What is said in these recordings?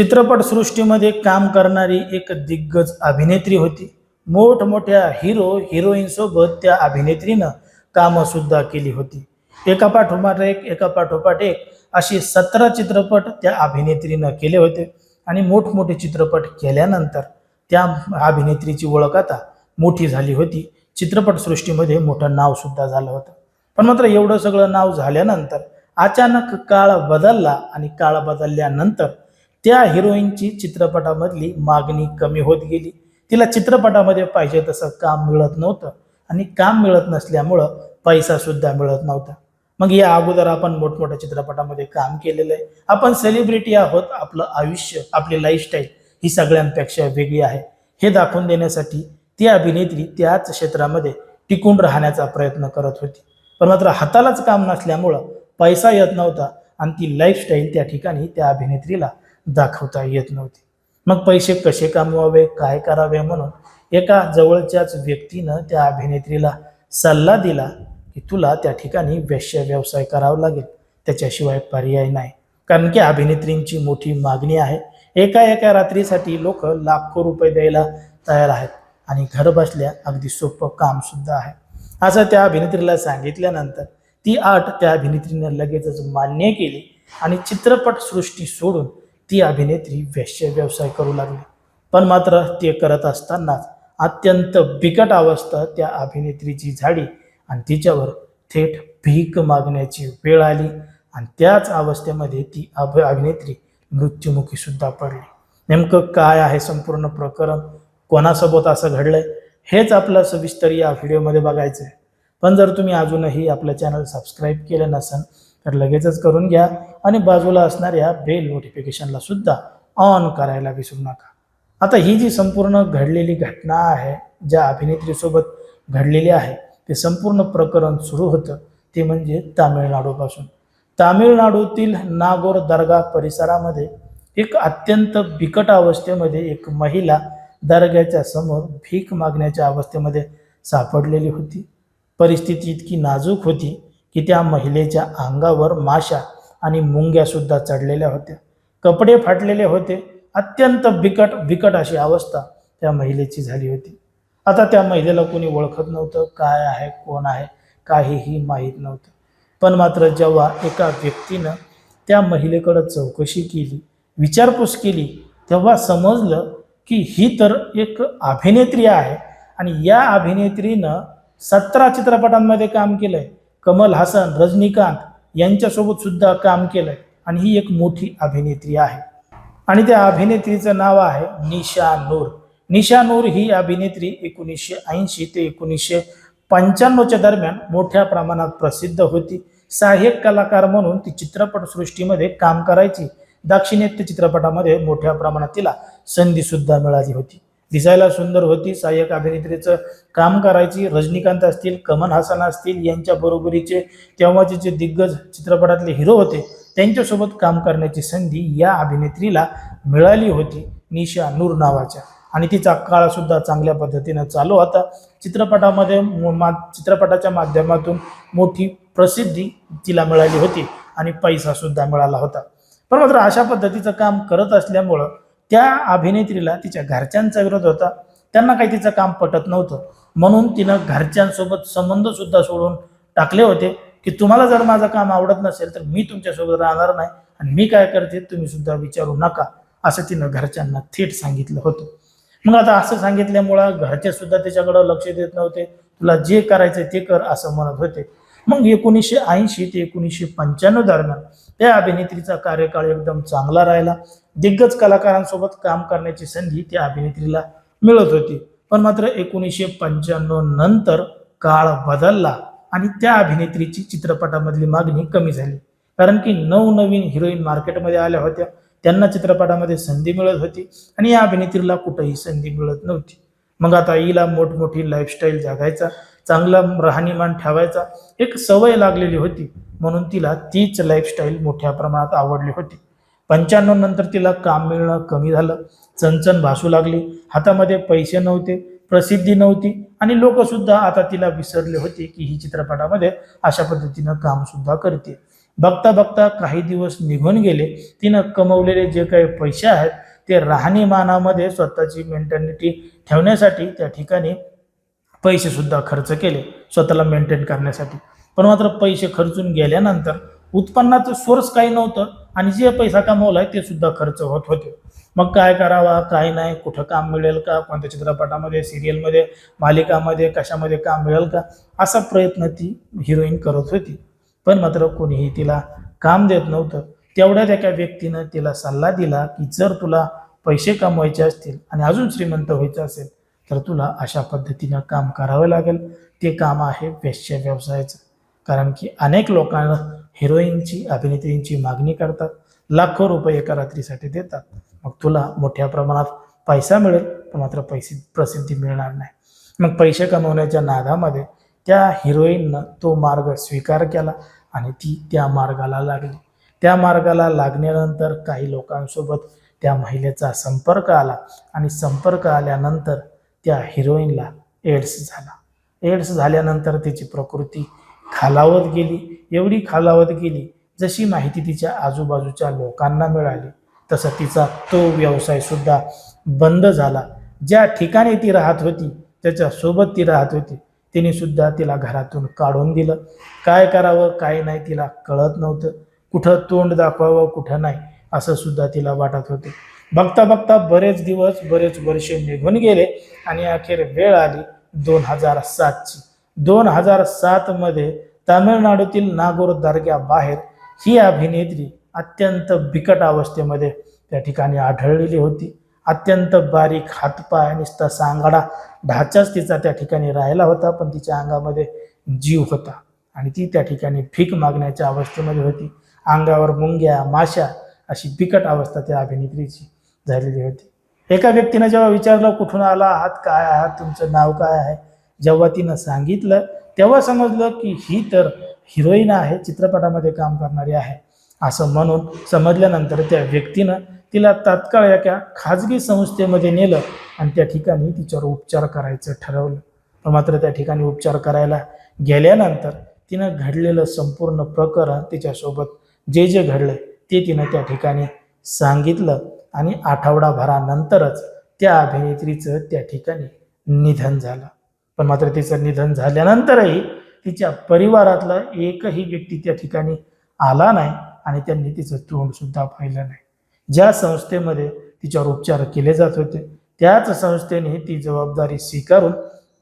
चित्रपटसृष्टीमध्ये काम करणारी एक दिग्गज अभिनेत्री होती. मोठमोठ्या हिरोईन सोबत त्या अभिनेत्रीनं कामं सुद्धा केली होती. एका पाठोपाठ एक अशी 17 चित्रपट त्या अभिनेत्रीनं केले होते आणि मोठमोठे चित्रपट केल्यानंतर त्या अभिनेत्रीची ओळख आता मोठी झाली होती. चित्रपटसृष्टीमध्ये मोठं नाव सुद्धा झालं होतं. पण मात्र एवढं सगळं नाव झाल्यानंतर अचानक काळ बदलला आणि काळ बदलल्यानंतर त्या हिरोईनची चित्रपटामधली मागणी कमी होत गेली. तिला चित्रपटामध्ये पाहिजे तसं काम मिळत नव्हतं आणि काम मिळत नसल्यामुळं पैसा सुद्धा मिळत नव्हता. मग या अगोदर आपण मोठमोठ्या चित्रपटामध्ये काम केलेलं आहे. आपण सेलिब्रिटी आहोत. आपलं आयुष्य, आपली लाईफस्टाईल ही सगळ्यांपेक्षा वेगळी आहे हे दाखवून देण्यासाठी ती अभिनेत्री त्याच क्षेत्रामध्ये टिकून राहण्याचा प्रयत्न करत होती. पण मात्र हातालाच काम नसल्यामुळं पैसा येत नव्हता आणि ती लाईफस्टाईल त्या ठिकाणी त्या अभिनेत्रीला दाखवता येत नव्हती. मग पैसे कसे कमवावे, काय करावे म्हणून एका जवळच्याच व्यक्तीनं त्या अभिनेत्रीला सल्ला दिला की तुला त्या ठिकाणी वेश्या व्यवसाय करावा लागेल, त्याच्याशिवाय पर्याय नाही. कारण की अभिनेत्रींची मोठी मागणी आहे. एका एका रात्रीसाठी लोक लाखो रुपये द्यायला तयार आहेत आणि घर बसल्या अगदी सोपं काम सुद्धा आहे. असं त्या अभिनेत्रीला सांगितल्यानंतर ती अट त्या अभिनेत्रीने लगेचच मान्य केली आणि चित्रपटसृष्टी सोडून ती अभिनेत्री वेश्या व्यवसाय करू लागली. पण मात्र ते करत असतानाच अत्यंत बिकट अवस्था त्या अभिनेत्रीची झाली आणि तिच्यावर थेट भीक मागण्याची वेळ आली आणि त्याच अवस्थेमध्ये ती अभिनेत्री मृत्युमुखी सुद्धा पडली. नेमकं काय आहे संपूर्ण प्रकरण, कोणासोबत असं घडलंय हेच आपलं सविस्तर या व्हिडिओमध्ये बघायचं आहे. पण जर तुम्ही अजूनही आपलं चॅनल सबस्क्राईब केलं नसेल तर लगेचच करून घ्या आणि बाजूला असणाऱ्या बेल नोटिफिकेशनला सुद्धा ऑन करायला विसरू नका. आता ही जी संपूर्ण घडलेली घटना आहे, ज्या अभिनेत्रीसोबत घडलेली आहे, ते संपूर्ण प्रकरण सुरू होतं ते म्हणजे तामिळनाडूपासून. तामिळनाडूतील नागोर दर्गा परिसरामध्ये एक अत्यंत बिकट अवस्थेमध्ये एक महिला दर्ग्याच्या समोर भीक मागण्याच्या अवस्थेमध्ये सापडलेली होती. परिस्थिती इतकी नाजूक होती की त्या महिलेच्या अंगावर माशा आणि मुंग्या सुद्धा चढलेल्या होत्या. कपडे फाटलेले होते. अत्यंत बिकट अशी अवस्था त्या महिलेची झाली होती. आता त्या महिलेला कोणी ओळखत नव्हतं, काय आहे कोण आहे काहीही माहीत नव्हतं. पण मात्र जेव्हा एका व्यक्तीनं त्या महिलेकडं चौकशी केली, विचारपूस केली, तेव्हा समजलं की ही तर एक अभिनेत्री आहे आणि या अभिनेत्रीनं 17 चित्रपटांमध्ये काम केलंय. कमल हासन, रजनीकांत यांच्यासोबत सुद्धा काम केलंय आणि ही एक मोठी अभिनेत्री आहे. आणि त्या अभिनेत्रीचं नाव आहे निशा नूर. निशा नूर ही अभिनेत्री 1980 ते 1995च्या दरम्यान मोठ्या प्रमाणात प्रसिद्ध होती. सहाय्यक कलाकार म्हणून ती चित्रपटसृष्टीमध्ये काम करायची. दाक्षिणात्य चित्रपटामध्ये मोठ्या प्रमाणात तिला संधी सुद्धा मिळाली होती. दिसायला सुंदर होती. सहाय्यक अभिनेत्रीचं काम करायची. रजनीकांत असतील, कमल हासन असतील यांच्या बरोबरीचे तेव्हाचे जे दिग्गज चित्रपटातले हिरो होते त्यांच्यासोबत काम करण्याची संधी या अभिनेत्रीला मिळाली होती, निशा नूर नावाच्या. आणि तिचा काळ सुद्धा चांगल्या पद्धतीनं चालू होता. चित्रपटाच्या माध्यमातून मोठी प्रसिद्धी तिला मिळाली होती आणि पैसा सुद्धा मिळाला होता. पण मात्र अशा पद्धतीचं काम करत असल्यामुळं त्या अभिनेत्रीला तिच्या घरच्यांचा विरोध होता. त्यांना काही तिचं काम पटत नव्हतं, म्हणून तिनं घरच्यांसोबत संबंध सुद्धा सोडून टाकले होते की तुम्हाला जर माझं काम आवडत नसेल तर मी तुमच्यासोबत राहणार नाही आणि मी काय करते तुम्ही सुद्धा विचारू नका, असं तिनं घरच्यांना थेट सांगितलं होतं. मग आता असं सांगितल्यामुळं घरचे सुद्धा त्याच्याकडं लक्ष देत नव्हते. तुला जे करायचं ते कर असं म्हणत होते. मग 1980 ते 1995 दरम्यान त्या अभिनेत्रीचा कार्यकाळ एकदम चांगला राहिला. दिग्गज कलाकारांसोबत काम करण्याची संधी त्या अभिनेत्रीला मिळत होती. पण मात्र 1995 नंतर काळ बदलला आणि त्या अभिनेत्रीची चित्रपटामधली मागणी कमी झाली. कारण की नवीन हिरोईन मार्केटमध्ये आल्या होत्या, त्यांना चित्रपटामध्ये संधी मिळत होती आणि या अभिनेत्रीला कुठंही संधी मिळत नव्हती. मग आता हिला मोठमोठी लाईफस्टाईल जगायचा, चांगला राहणीमान ठेवायचा एक सवय लागलेली होती, म्हणून तिला तीच लाईफस्टाईल मोठ्या प्रमाणात आवडली होती. 95 नंतर तिला काम मिळणं कमी झालं. चणचण भासू लागली. हातामध्ये पैसे नव्हते, प्रसिद्धी नव्हती आणि लोक सुद्धा आता तिला विसरले होते की ही चित्रपटामध्ये अशा पद्धतीनं काम सुद्धा करते. बघता बघता काही दिवस निघून गेले. तिनं कमवलेले जे काही पैसे आहेत ते राहणीमानामध्ये स्वतःची मेंटॅलिटी ठेवण्यासाठी त्या ठिकाणी पैसे सुद्धा खर्च केले स्वतःला मेंटेन करण्यासाठी. पण मात्र पैसे खर्चून गेल्यानंतर उत्पन्नाचं सोर्स काही नव्हतं आणि जे पैसा कमवलाय ते सुद्धा खर्च होत होते. मग काय करावा, काय नाही, कुठं काम मिळेल का, कोणत्या चित्रपटामध्ये, सिरियलमध्ये, मालिकामध्ये, कशामध्ये काम मिळेल का, असा प्रयत्न ती हिरोईन करत होती. पण मात्र कोणीही तिला काम देत नव्हतं. तेवढ्यात एका व्यक्तीनं तिला सल्ला दिला की जर तुला पैसे कमवायचे असतील आणि अजून श्रीमंत व्हायचं असेल तर तुला अशा पद्धतीनं काम करावं लागेल. ते काम आहे वेश्या व्यवसायाचं. कारण की अनेक लोकांना हिरोईनची, अभिनेत्रींची मागणी करतात, लाखो रुपये एका रात्रीसाठी देतात. मग तुला मोठ्या प्रमाणात पैसा मिळेल पण मात्र प्रसिद्धी मिळणार नाही. मग पैसे कमवण्याच्या नादामध्ये त्या हिरोईननं तो मार्ग स्वीकार केला आणि ती त्या मार्गाला लागली. त्या मार्गाला लागल्यानंतर काही लोकांसोबत त्या महिलेचा संपर्क आला आणि संपर्क आल्यानंतर त्या हिरोईनला एड्स झाला. एड्स झाल्यानंतर तिची प्रकृती खालावत गेली. एवढी खालावत गेली जशी माहिती तिच्या आजूबाजूच्या लोकांना मिळाली तसं तिचा तो व्यवसाय सुद्धा बंद झाला. ज्या ठिकाणी ती राहत होती, त्याच्यासोबत ती राहत होती, तिने सुद्धा तिला घरातून काढून दिलं. काय करावं काय नाही तिला कळत नव्हतं. कुठं तोंड दाखवावं कुठं नाही असं सुद्धा तिला वाटत होते. बघता बघता बरेच दिवस, बरेच वर्ष निघून गेले आणि अखेर वेळ आली 2007ची. 2007मध्ये तामिळनाडूतील नागोर दर्ग्याबाहेर ही अभिनेत्री अत्यंत बिकट अवस्थेमध्ये त्या ठिकाणी आढळलेली होती. अत्यंत बारीक हातपाय, नुसता सांगाडा ढाचाच तिचा त्या ठिकाणी राहिला होता, पण तिच्या अंगामध्ये जीव होता आणि ती त्या ठिकाणी भीक मागण्याच्या अवस्थेमध्ये होती. अंगावर मुंग्या, माशा अशी बिकट अवस्था त्या अभिनेत्रीची झालेली होती. एका व्यक्तीनं जेव्हा विचारलं कुठून आला आहात, काय आहात, तुमचं नाव काय आहे, जेव्हा तिनं सांगितलं तेव्हा समजलं की ही तर हिरोईन आहे, चित्रपटामध्ये काम करणारी आहे. असं म्हणून समजल्यानंतर त्या व्यक्तीनं तिला तात्काळ एका खाजगी संस्थेमध्ये नेलं आणि त्या ठिकाणी तिच्यावर उपचार करायचं ठरवलं. पण मात्र त्या ठिकाणी उपचार करायला गेल्यानंतर तिनं घडलेलं संपूर्ण प्रकरण, तिच्यासोबत जे जे घडलं ते तिनं त्या ठिकाणी सांगितलं आणि आठवडाभरानंतरच त्या अभिनेत्रीचं त्या ठिकाणी निधन झालं. पण मात्र तिचं निधन झाल्यानंतरही तिच्या परिवारातला एकही व्यक्ती त्या ठिकाणी आला नाही आणि त्यांनी तिचं तोंड सुद्धा पाहिलं नाही. ज्या संस्थेमध्ये तिच्यावर उपचार केले जात होते त्याच संस्थेने ती जबाबदारी स्वीकारून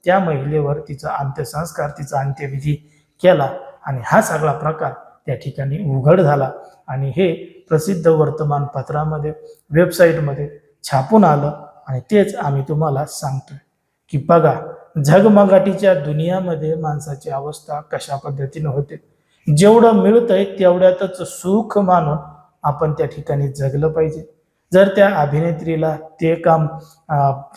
त्या महिलेवर तिचा अंत्यसंस्कार, तिचा अंत्यविधी केला आणि हा सगळा प्रकार त्या ठिकाणी उघड झाला आणि हे प्रसिद्ध वर्तमानपत्रामध्ये, वेबसाईटमध्ये छापून आलं आणि तेच आम्ही तुम्हाला सांगतोय की बघा झगमगाटीच्या दुनियामध्ये माणसाची अवस्था कशा पद्धतीने होते. जेवढं मिळतंय तेवढ्यातच सुख मानून आपण त्या ठिकाणी जगलं पाहिजे. जर त्या अभिनेत्रीला ते काम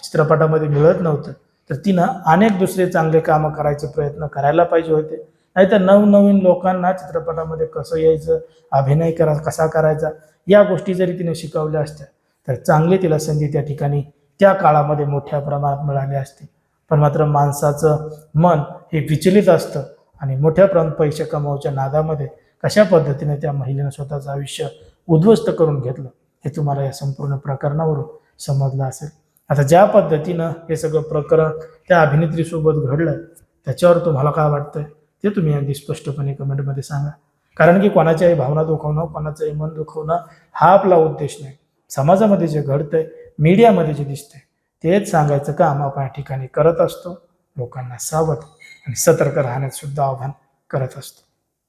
चित्रपटामध्ये मिळत नव्हतं तर तिनं अनेक दुसरे चांगले कामं करायचे प्रयत्न करायला पाहिजे होते. नाहीतर नवनवीन लोकांना चित्रपटामध्ये कसं यायचं, अभिनय कसा करायचा या गोष्टी जरी तिने शिकवल्या असत्या तर चांगली तिला संधी त्या ठिकाणी त्या काळामध्ये मोठ्या प्रमाणात मिळाली असते. पण मात्र माणसाचं मन हे विचलित असतं आणि मोठ्या प्रमाणात पैसे कमवायच्या नादामध्ये कशा पद्धतीने त्या महिलेनं स्वतःचं आयुष्य उद्ध्वस्त करून घेतलं हे तुम्हाला या संपूर्ण प्रकरणावरून समजलं असेल. आता ज्या पद्धतीनं हे सगळं प्रकरण त्या अभिनेत्रीसोबत घडलं त्याच्यावर तुम्हाला काय वाटतंय ते तुम्ही अगदी स्पष्टपणे कमेंटमध्ये सांगा. कारण की कोणाच्याही भावना दुखवणं, कोणाचंही मन दुखवणं हा आपला उद्देश नाही. समाजामध्ये जे घडतंय, मीडियामध्ये जे दिसतंय तेच सांगायचं काम आपण या ठिकाणी करत असतो. लोकांना सावध आणि सतर्क राहण्यात सुद्धा आवाहन करत असतो.